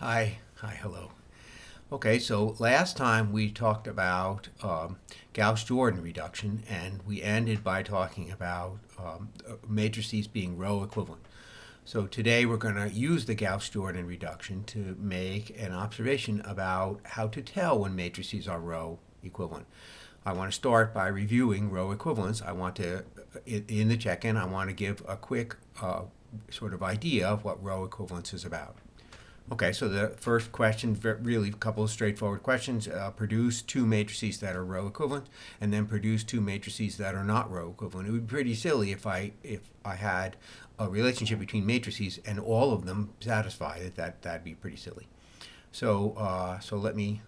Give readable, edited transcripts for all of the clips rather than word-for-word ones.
Hello. Okay, so last time we talked about Gauss-Jordan reduction, and we ended by talking about matrices being row equivalent. So today we're going to use the Gauss-Jordan reduction to make an observation about how to tell when matrices are row equivalent. I want to start by reviewing row equivalence. I want to, in the check-in, I want to give a quick sort of idea of what row equivalence is about. Okay, so the first question, really a couple of straightforward questions. Produce two matrices that are row equivalent, and then produce two matrices that are not row equivalent. It would be pretty silly if I had a relationship between matrices and all of them satisfy it. That'd be pretty silly. So let me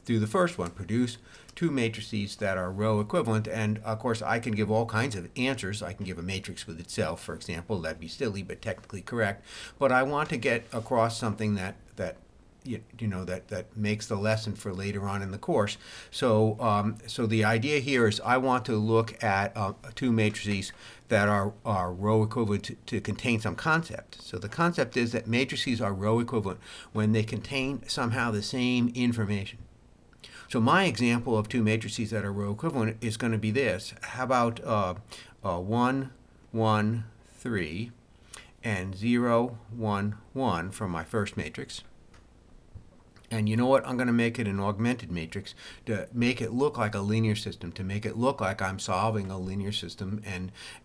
do the first one. Produce two matrices that are row equivalent, and of course I can give all kinds of answers. I can give a matrix with itself, for example. That'd be silly but technically correct. But I want to get across something that makes the lesson for later on in the course. So so the idea here is I want to look at two matrices that are row equivalent to contain some concept. So the concept is that matrices are row equivalent when they contain somehow the same information. So my example of two matrices that are row equivalent is going to be this. How about 1, 1, 3, and 0, 1, 1 from my first matrix. And you know what? I'm going to make it an augmented matrix to make it look like a linear system, to make it look like I'm solving a linear system.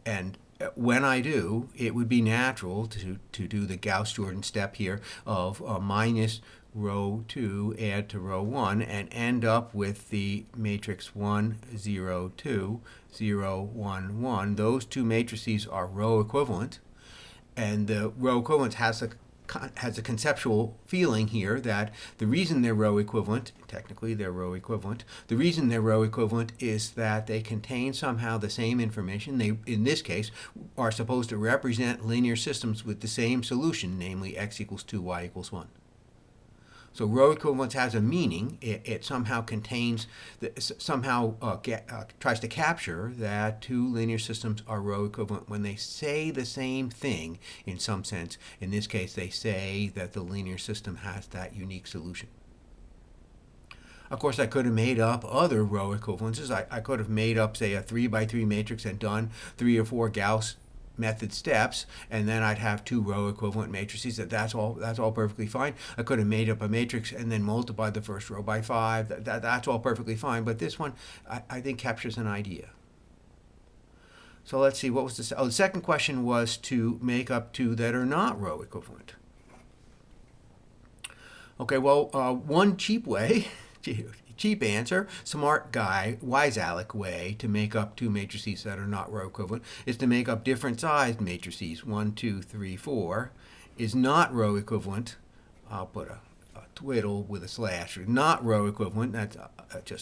And when I do, it would be natural to do the Gauss-Jordan step here of minus row 2 add to row 1 and end up with the matrix 1, 0, 2, 0, 1, 1. Those two matrices are row equivalent. And the row equivalence has a conceptual feeling here that the reason they're row equivalent, technically they're row equivalent, the reason they're row equivalent is that they contain somehow the same information. They, in this case, are supposed to represent linear systems with the same solution, namely x equals 2, y equals 1. So row equivalence has a meaning. It somehow contains, tries to capture that two linear systems are row equivalent when they say the same thing in some sense. In this case, they say that the linear system has that unique solution. Of course, I could have made up other row equivalences. I could have made up, say, a 3 by 3 matrix and done 3 or 4 Gauss method steps, and then I'd have two row equivalent matrices. That's all perfectly fine. I could have made up a matrix and then multiplied the first row by 5. That's all perfectly fine. But this one, I think, captures an idea. So let's see, what was this? Oh, the second question was to make up two that are not row equivalent. Okay, well, one cheap way cheap answer, smart guy, wise Alec way to make up two matrices that are not row equivalent is to make up different sized matrices. 1, 2, 3, 4 is not row equivalent. I'll put a twiddle with a slash. Not row equivalent. That's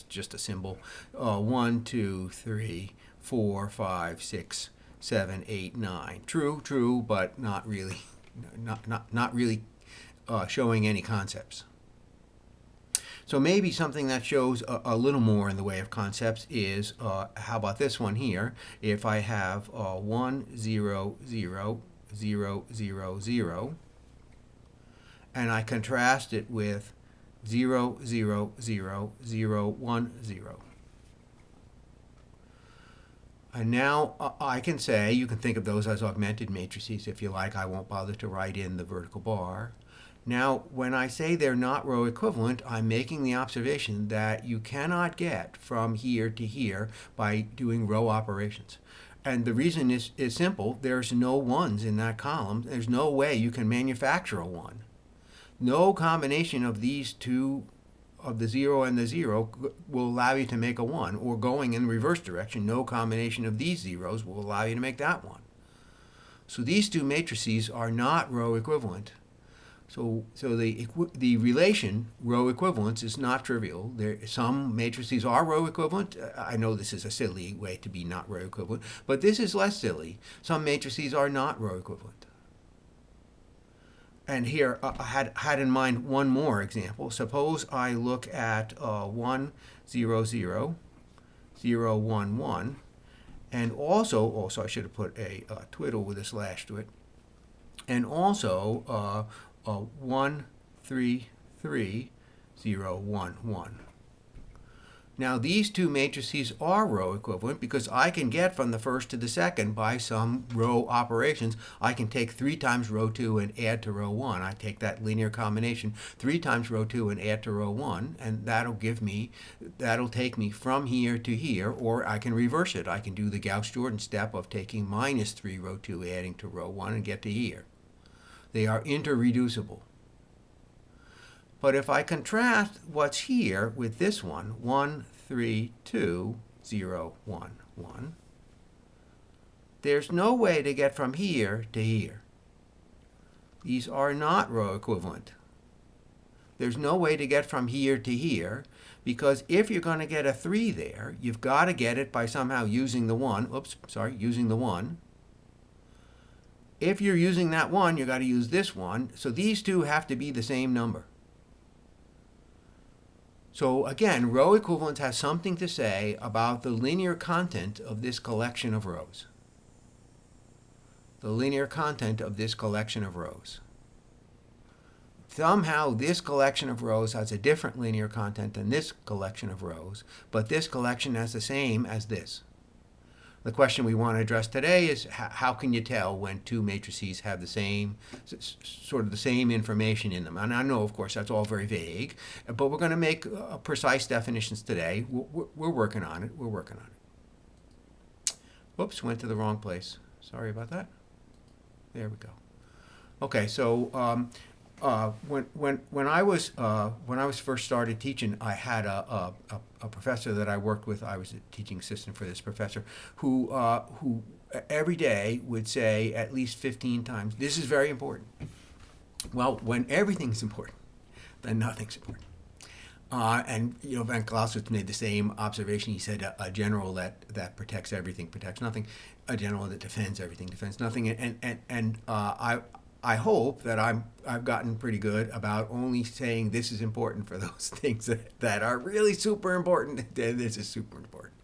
just a symbol. 1, 2, 3, 4, 5, 6, 7, 8, 9. True, but not really. Not really showing any concepts. So maybe something that shows a little more in the way of concepts is, how about this one here? If I have 1, 0, 0, 0, 0, 0, and I contrast it with 0, 0, 0, 0, 1, 0. And now I can say, you can think of those as augmented matrices if you like. I won't bother to write in the vertical bar. Now, when I say they're not row equivalent, I'm making the observation that you cannot get from here to here by doing row operations. And the reason is simple. There's no ones in that column. There's no way you can manufacture a 1. No combination of these two, of the 0 and the 0, will allow you to make a 1. Or going in the reverse direction, no combination of these zeros will allow you to make that 1. So these two matrices are not row equivalent. So the relation row equivalence is not trivial. Some matrices are row equivalent. I know this is a silly way to be not row equivalent, but this is less silly. Some matrices are not row equivalent. And here I had in mind one more example. Suppose I look at 1, 0, 0, 0, 1, 1, and also I should have put a twiddle with a slash to it. and also 1, 3, 3, 0, 1, 1. Now these two matrices are row equivalent because I can get from the first to the second by some row operations. I can take 3 times row 2 and add to row 1. I take that linear combination 3 times row 2 and add to row 1, and that'll take me from here to here, or I can reverse it. I can do the Gauss-Jordan step of taking minus 3 row 2 adding to row 1 and get to here. They are interreducible. But if I contrast what's here with this one, 1, 3, 2, 0, 1, 1, there's no way to get from here to here. These are not row equivalent. There's no way to get from here to here, because if you're going to get a 3 there, you've got to get it by somehow using the 1. Using the 1. If you're using that 1, you've got to use this 1. So these two have to be the same number. So again, row equivalence has something to say about the linear content of this collection of rows. The linear content of this collection of rows. Somehow this collection of rows has a different linear content than this collection of rows, but this collection has the same as this. The question we want to address today is how can you tell when two matrices have the same, sort of the same information in them? And I know, of course, that's all very vague, but we're going to make precise definitions today. We're working on it. We're working on it. Whoops, went to the wrong place. Sorry about that. There we go. Okay, so when I was first started teaching, I had a professor that I worked with. I was a teaching assistant for this professor who every day would say at least 15 times, "This is very important." Well, when everything's important, then nothing's important. And Van Clausewitz made the same observation. He said a general that protects everything protects nothing. A general that defends everything defends nothing. And I hope that I've gotten pretty good about only saying this is important for those things that are really super important. This is super important.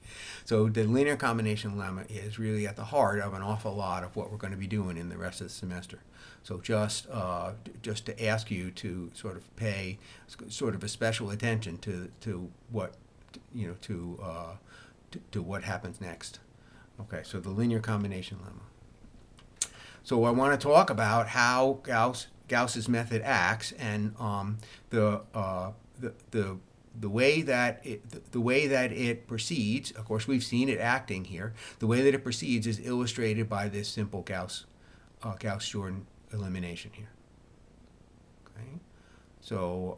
So the linear combination lemma is really at the heart of an awful lot of what we're going to be doing in the rest of the semester. So just to ask you to sort of pay sort of a special attention to what to what happens next. Okay, so the linear combination lemma. So I want to talk about how Gauss's method acts, and the way that it proceeds. Of course, we've seen it acting here. The way that it proceeds is illustrated by this simple Gauss-Jordan elimination here. Okay, so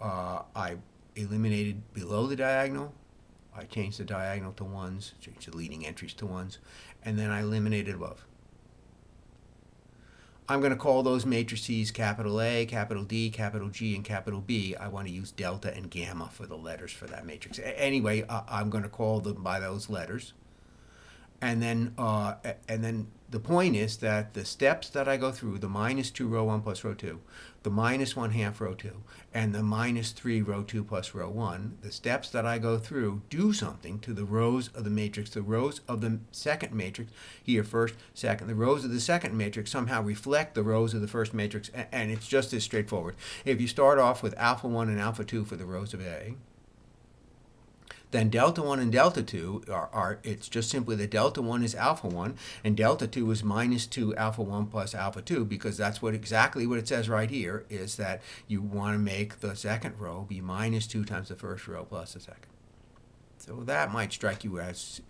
I eliminated below the diagonal. I changed the diagonal to 1s, changed the leading entries to 1s, and then I eliminated above. I'm going to call those matrices capital A, capital D, capital G, and capital B. I want to use delta and gamma for the letters for that matrix. Anyway, I'm going to call them by those letters. And then the point is that the steps that I go through, the minus 2 row 1 plus row 2, the minus 1/2 row 2, and the minus 3 row 2 plus row 1, the steps that I go through do something to the rows of the matrix. The rows of the second matrix, here first, second, the rows of the second matrix somehow reflect the rows of the first matrix, and it's just as straightforward. If you start off with alpha 1 and alpha 2 for the rows of A, then delta 1 and delta 2 it's just simply that delta 1 is alpha 1 and delta 2 is minus 2 alpha 1 plus alpha 2, because that's exactly what it says right here, is that you want to make the second row be minus 2 times the first row plus the second. So that might strike you as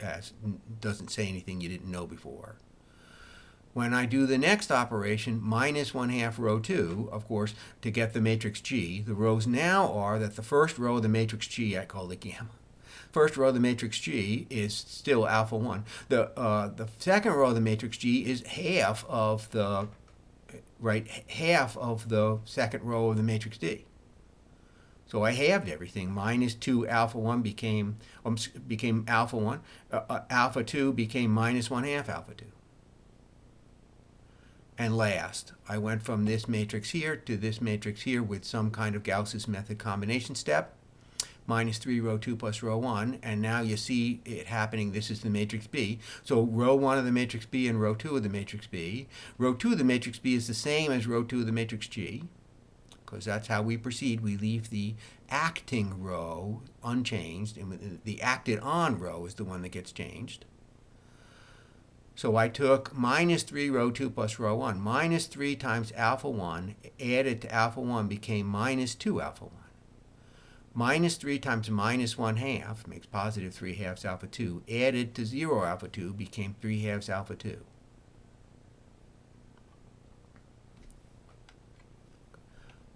doesn't say anything you didn't know before. When I do the next operation, minus 1/2 row 2, of course, to get the matrix G, the rows now are that the first row of the matrix G, I call it gamma. First row of the matrix G is still alpha 1. The second row of the matrix G is half of the second row of the matrix D. So I halved everything. Minus 2 alpha 1 became alpha 1. Alpha 2 became minus 1/2 alpha 2. And last, I went from this matrix here to this matrix here with some kind of Gauss's method combination step. minus 3 row 2 plus row 1, and now you see it happening. This is the matrix B. So row 1 of the matrix B and row 2 of the matrix B. Row 2 of the matrix B is the same as row 2 of the matrix G, because that's how we proceed. We leave the acting row unchanged, and the acted on row is the one that gets changed. So I took minus 3 row 2 plus row 1. Minus 3 times alpha 1 added to alpha 1 became minus 2 alpha 1. Minus 3 times minus 1 half makes positive 3 halves alpha 2. Added to 0 alpha 2 became 3 halves alpha 2.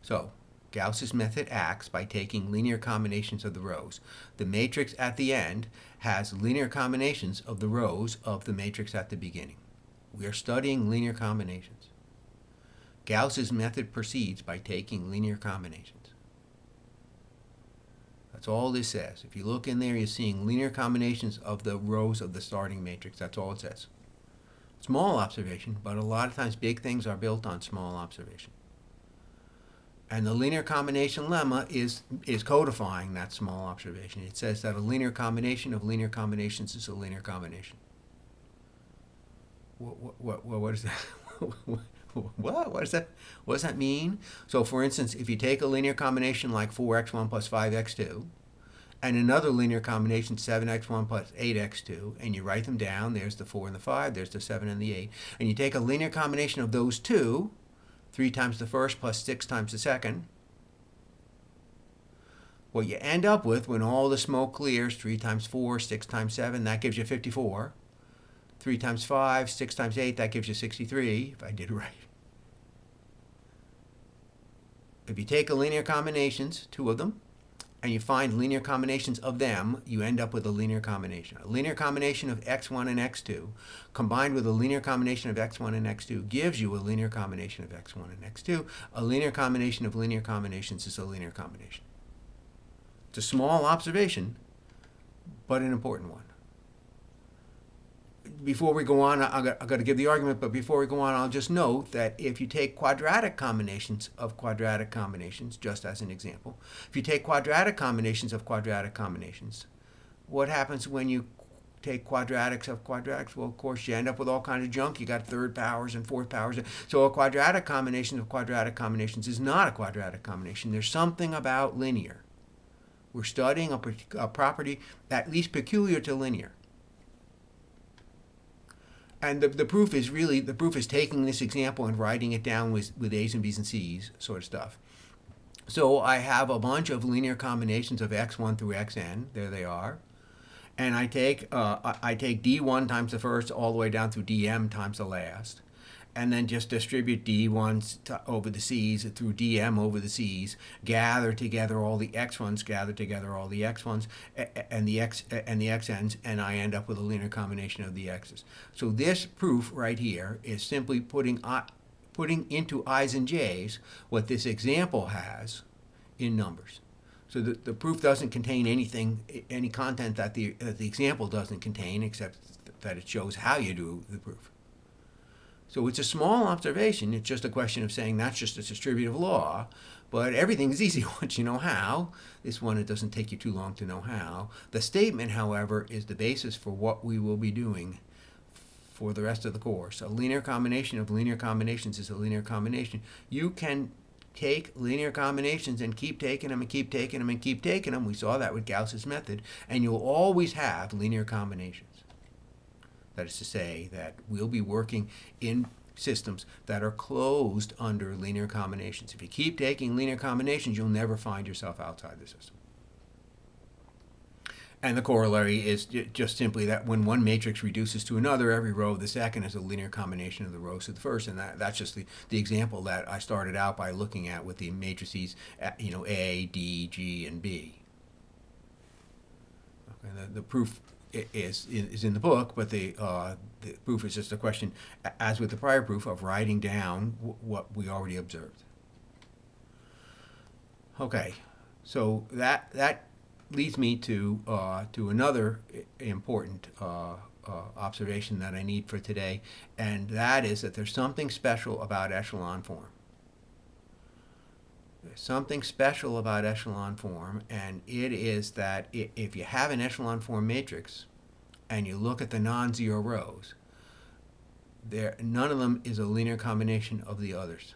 So Gauss's method acts by taking linear combinations of the rows. The matrix at the end has linear combinations of the rows of the matrix at the beginning. We are studying linear combinations. Gauss's method proceeds by taking linear combinations. That's all this says. If you look in there, you're seeing linear combinations of the rows of the starting matrix. That's all it says. Small observation, but a lot of times big things are built on small observation. And the linear combination lemma is codifying that small observation. It says that a linear combination of linear combinations is a linear combination. What is that? What is that? What does that mean? So for instance, if you take a linear combination like 4x1 plus 5x2, and another linear combination 7x1 plus 8x2, and you write them down, there's the 4 and the 5, there's the 7 and the 8, and you take a linear combination of those two, 3 times the first plus 6 times the second. What you end up with when all the smoke clears, 3 times 4, 6 times 7, that gives you 54. 3 times 5, 6 times 8, that gives you 63, if I did it right. If you take a linear combinations, two of them, and you find linear combinations of them, you end up with a linear combination. A linear combination of x1 and x2 combined with a linear combination of x1 and x2 gives you a linear combination of x1 and x2. A linear combination of linear combinations is a linear combination. It's a small observation, but an important one. Before we go on, I've got to give the argument, but before we go on, I'll just note that if you take quadratic combinations of quadratic combinations, just as an example, if you take quadratic combinations of quadratic combinations, what happens when you take quadratics of quadratics? Well, of course, you end up with all kinds of junk. You got third powers and fourth powers. So a quadratic combination of quadratic combinations is not a quadratic combination. There's something about linear. We're studying a property at least peculiar to linear. And the proof is taking this example and writing it down with A's and B's and C's sort of stuff. So I have a bunch of linear combinations of x1 through xn. There they are. And I take d1 times the first all the way down through dm times the last. And then just distribute d1s over the c's through dm over the c's, gather together all the x1s, gather together all the x1s and the xn's, and I end up with a linear combination of the x's. So this proof right here is simply putting into i's and j's what this example has in numbers. So the proof doesn't contain any content that the example doesn't contain, except that it shows how you do the proof. So it's a small observation. It's just a question of saying that's just a distributive law, but everything's easy once you know how. This one, it doesn't take you too long to know how. The statement, however, is the basis for what we will be doing for the rest of the course. A linear combination of linear combinations is a linear combination. You can take linear combinations and keep taking them and keep taking them and keep taking them. We saw that with Gauss's method, and you'll always have linear combinations. That is to say that we'll be working in systems that are closed under linear combinations. If you keep taking linear combinations, you'll never find yourself outside the system. And the corollary is just simply that when one matrix reduces to another, every row of the second is a linear combination of the rows of the first. And that's just the example that I started out by looking at with the matrices, A, D, G, and B. Okay, the proof is in the book, but the proof is just a question, as with the prior proof, of writing down what we already observed. Okay, so that leads me to another important observation that I need for today, and that is that there's something special about echelon form. There's something special about echelon form, and it is that if you have an echelon form matrix and you look at the non-zero rows, none of them is a linear combination of the others.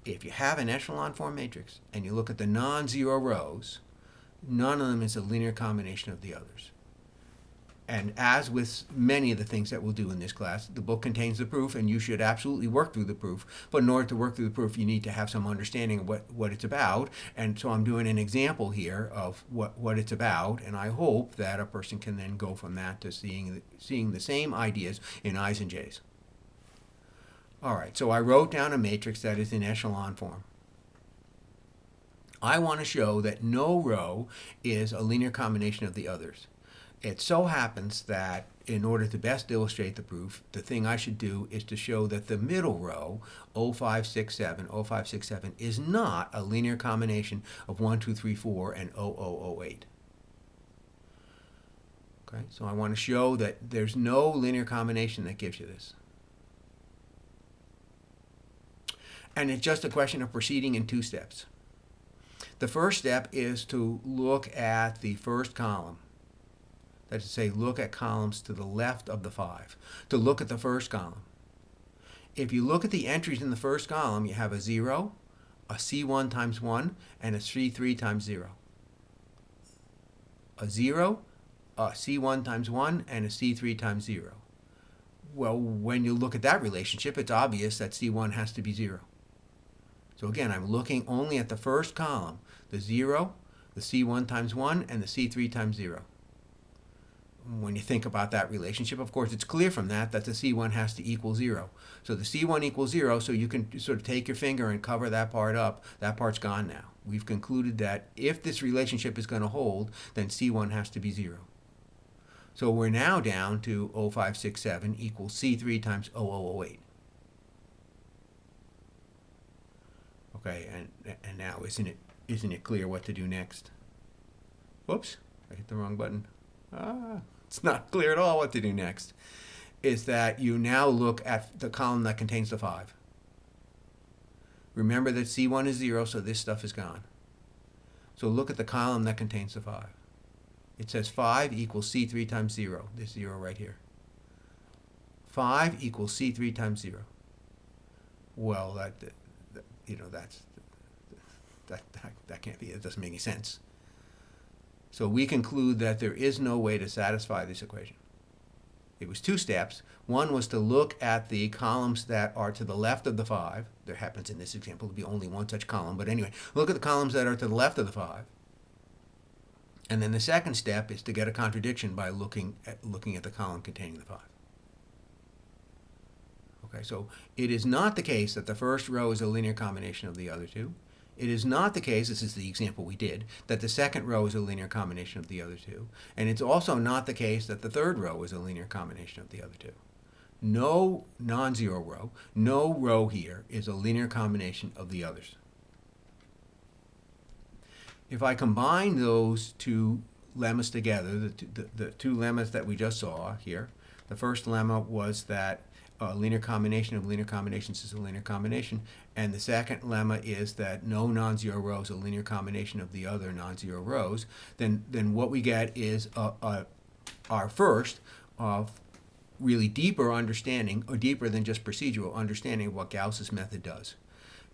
If you have an echelon form matrix and you look at the non-zero rows, none of them is a linear combination of the others. And as with many of the things that we'll do in this class, the book contains the proof, and you should absolutely work through the proof. But in order to work through the proof, you need to have some understanding of what it's about. And so I'm doing an example here of what it's about, and I hope that a person can then go from that to seeing the same ideas in I's and J's. All right, so I wrote down a matrix that is in echelon form. I want to show that no row is a linear combination of the others. It so happens that in order to best illustrate the proof, the thing I should do is to show that the middle row, 0567, is not a linear combination of 1, 2, 3, 4, and 0008. Okay, so I want to show that there's no linear combination that gives you this. And it's just a question of proceeding in two steps. The first step is to look at the first column. That is to say, look at columns to the left of the 5. To look at the first column. If you look at the entries in the first column, you have a 0, a C1 times 1, and a C3 times 0. A 0, a C1 times 1, and a C3 times 0. Well, when you look at that relationship, it's obvious that C1 has to be 0. So again, I'm looking only at the first column, the 0, the C1 times 1, and the C3 times 0. When you think about that relationship, of course, it's clear from that the C1 has to equal 0. So the C1 equals 0, so you can sort of take your finger and cover that part up. That part's gone now. We've concluded that if this relationship is going to hold, then C1 has to be 0. So we're now down to 0567 equals C3 times 0008. Okay, and now isn't it clear what to do next? Whoops, I hit the wrong button. It's not clear at all what to do next. Is that you now look at the column that contains the 5. Remember that C1 is 0, so this stuff is gone. So look at the column that contains the 5. It says 5 equals C3 times 0, this 0 right here. 5 equals C3 times 0. Well, that can't be, it doesn't make any sense. So we conclude that there is no way to satisfy this equation. It was two steps. One was to look at the columns that are to the left of the 5. There happens in this example to be only one such column, but anyway, look at the columns that are to the left of the 5. And then the second step is to get a contradiction by looking at the column containing the 5. Okay, so it is not the case that the first row is a linear combination of the other two. It is not the case, this is the example we did, that the second row is a linear combination of the other two. And it's also not the case that the third row is a linear combination of the other two. No non-zero row, no row here is a linear combination of the others. If I combine those two lemmas together, the two lemmas that we just saw here, the first lemma was that a linear combination of linear combinations is a linear combination, and the second lemma is that no non-zero row is a linear combination of the other non-zero rows, then what we get is our first really deeper understanding, or deeper than just procedural understanding of what Gauss's method does.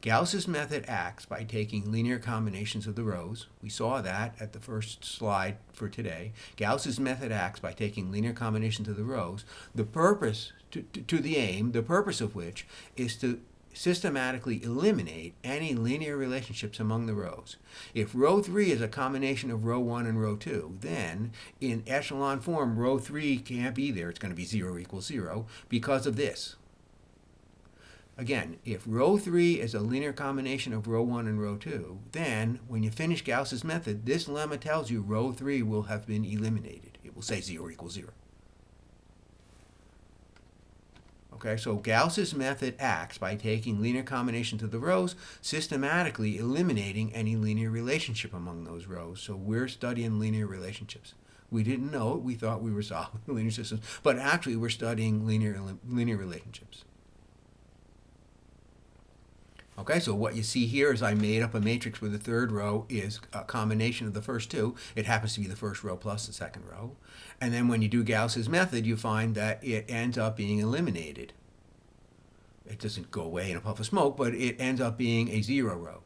Gauss's method acts by taking linear combinations of the rows. We saw that at the first slide for today. Gauss's method acts by taking linear combinations of the rows. The purpose, the purpose of which is to systematically eliminate any linear relationships among the rows. If row 3 is a combination of row 1 and row 2, then in echelon form, row 3 can't be there. It's going to be 0 equals 0 because of this. Again, if row 3 is a linear combination of row 1 and row 2, then when you finish Gauss's method, this lemma tells you row 3 will have been eliminated. It will say 0 equals 0. Okay, so Gauss's method acts by taking linear combinations of the rows, systematically eliminating any linear relationship among those rows. So we're studying linear relationships. We didn't know it. We thought we were solving linear systems, but actually we're studying linear relationships. Okay, so what you see here is I made up a matrix where the third row is a combination of the first two. It happens to be the first row plus the second row. And then when you do Gauss's method, you find that it ends up being eliminated. It doesn't go away in a puff of smoke, but it ends up being a zero row.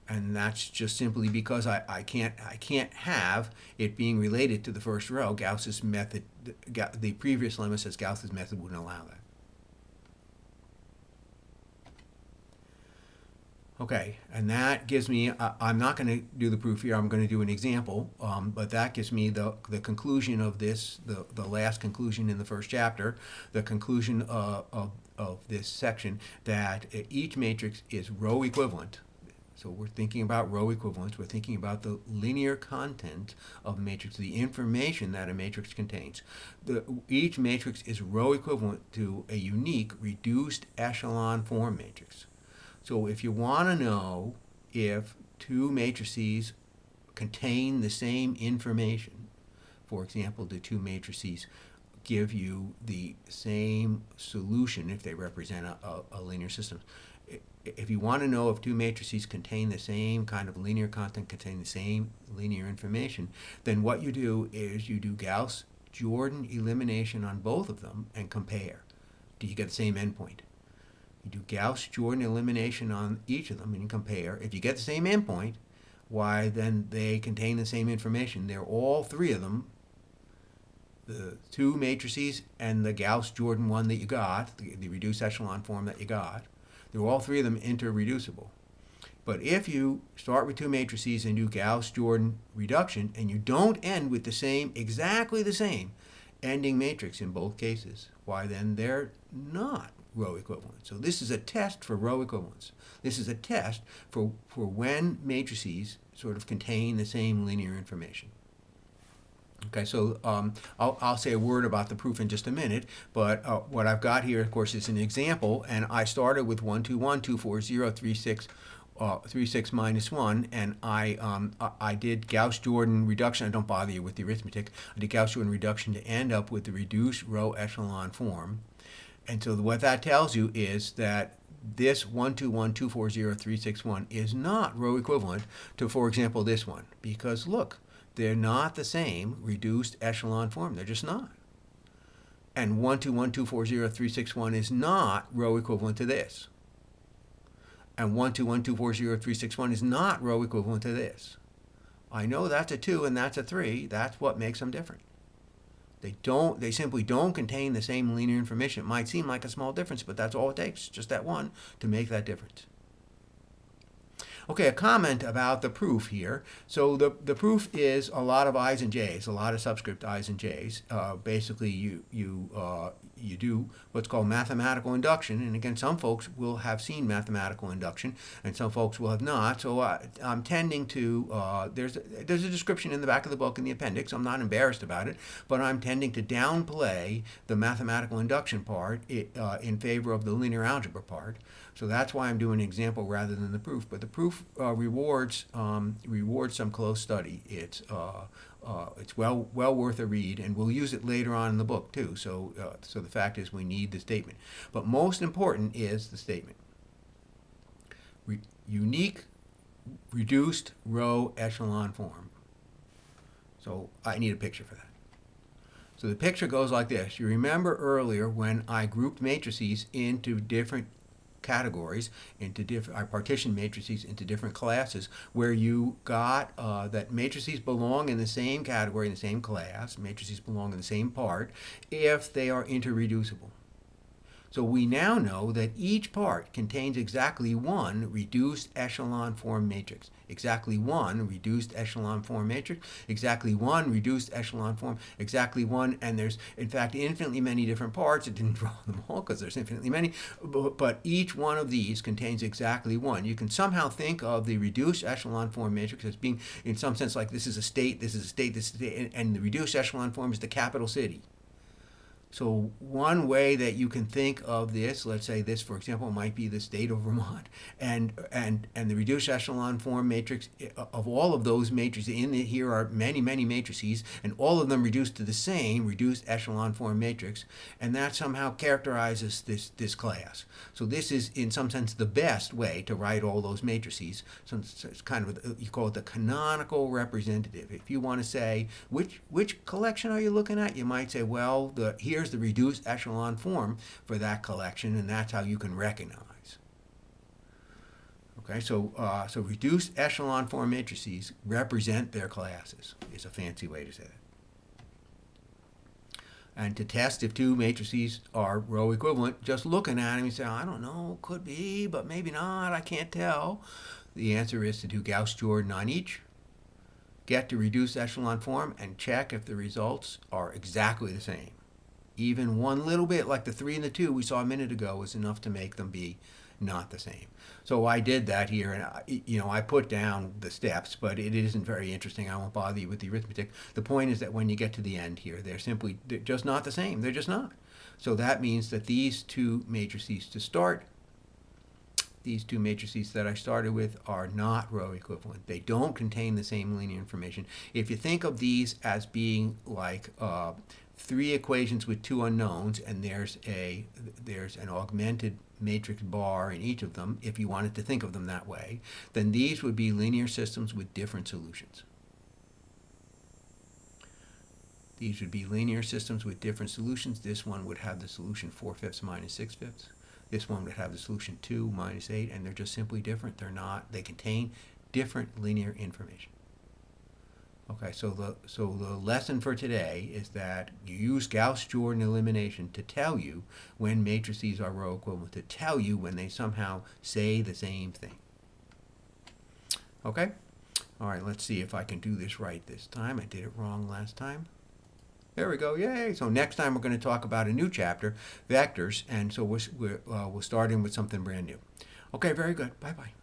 And that's just simply because I can't have it being related to the first row. Gauss's method, the previous lemma says Gauss's method wouldn't allow that. Okay, and that gives me, I'm not going to do the proof here, I'm going to do an example, but that gives me the conclusion of this, the last conclusion in the first chapter, the conclusion of this section, that each matrix is row equivalent. So we're thinking about row equivalence, we're thinking about the linear content of a matrix, the information that a matrix contains. Each matrix is row equivalent to a unique reduced echelon form matrix. So if you want to know if two matrices contain the same information, for example, the two matrices give you the same solution if they represent a linear system. If you want to know if two matrices contain the same kind of linear content, contain the same linear information, then what you do is you do Gauss-Jordan elimination on both of them and compare. Do you get the same endpoint? You do Gauss-Jordan elimination on each of them and you compare. If you get the same endpoint, why then they contain the same information. They're all three of them, the two matrices and the Gauss-Jordan one that you got, the reduced echelon form that you got, they're all three of them interreducible. But if you start with two matrices and do Gauss-Jordan reduction and you don't end with the same, exactly the same ending matrix in both cases, why then they're not row equivalent. So this is a test for row equivalence. This is a test for when matrices sort of contain the same linear information. Okay, so I'll say a word about the proof in just a minute, but what I've got here, of course, is an example, and I started with 121.240.36 minus 1, and I did Gauss-Jordan reduction. I don't bother you with the arithmetic. I did Gauss-Jordan reduction to end up with the reduced row echelon form. And so what that tells you is that this 121.240.361 is not row equivalent to, for example, this one. Because look, they're not the same reduced echelon form. They're just not. And 121.240.361 is not row equivalent to this. And 121.240.361 is not row equivalent to this. I know that's a 2 and that's a 3. That's what makes them different. They simply don't contain the same linear information. It might seem like a small difference, but that's all it takes, just that one, to make that difference. Okay, a comment about the proof here. So the proof is a lot of i's and j's, a lot of subscript i's and j's. Basically, you do what's called mathematical induction, and again, some folks will have seen mathematical induction, and some folks will have not. So I'm tending to there's a description in the back of the book in the appendix. I'm not embarrassed about it, but I'm tending to downplay the mathematical induction part in favor of the linear algebra part. So that's why I'm doing an example rather than the proof. But the proof rewards some close study. It's well worth a read, and we'll use it later on in the book too. So so the fact is we need the statement. But most important is the statement. Unique reduced row echelon form. So I need a picture for that. So the picture goes like this. You remember earlier when I grouped matrices into different categories, I partitioned matrices into different classes, where you got that matrices belong in the same category, in the same class, matrices belong in the same part, if they are interreducible. So we now know that each part contains exactly one reduced echelon form matrix. Exactly one reduced echelon form matrix, exactly one reduced echelon form, exactly one, and there's in fact infinitely many different parts. It didn't draw them all because there's infinitely many, but each one of these contains exactly one. You can somehow think of the reduced echelon form matrix as being in some sense like this is a state, this is a state, this is a state, and the reduced echelon form is the capital city. So one way that you can think of this, let's say this, for example, might be the state of Vermont, and the reduced echelon form matrix of all of those matrices in it here are many matrices, and all of them reduced to the same reduced echelon form matrix, and that somehow characterizes this class. So this is in some sense the best way to write all those matrices. So it's kind of you call it the canonical representative. If you want to say which collection are you looking at, you might say, well, here's the reduced echelon form for that collection, and that's how you can recognize. Okay, so reduced echelon form matrices represent their classes is a fancy way to say it. And to test if two matrices are row equivalent, just looking at them, you say, I don't know, could be, but maybe not, I can't tell. The answer is to do Gauss-Jordan on each, get to reduced echelon form, and check if the results are exactly the same. Even one little bit, like the 3 and the 2 we saw a minute ago, was enough to make them be not the same. So I did that here, and I put down the steps, but it isn't very interesting. I won't bother you with the arithmetic. The point is that when you get to the end here, they're just not the same. They're just not. So that means that these two matrices to start, these two matrices that I started with, are not row equivalent. They don't contain the same linear information. If you think of these as being like three equations with two unknowns, and there's an augmented matrix bar in each of them, if you wanted to think of them that way, then these would be linear systems with different solutions. These would be linear systems with different solutions. This one would have the solution 4/5 minus 6/5. This one would have the solution 2 minus 8, and they're just simply different. They contain different linear information. Okay, so the lesson for today is that you use Gauss-Jordan elimination to tell you when matrices are row equivalent, to tell you when they somehow say the same thing. Okay? All right, let's see if I can do this right this time. I did it wrong last time. There we go, yay! So next time we're going to talk about a new chapter, vectors, and so we'll start in with something brand new. Okay, very good. Bye-bye.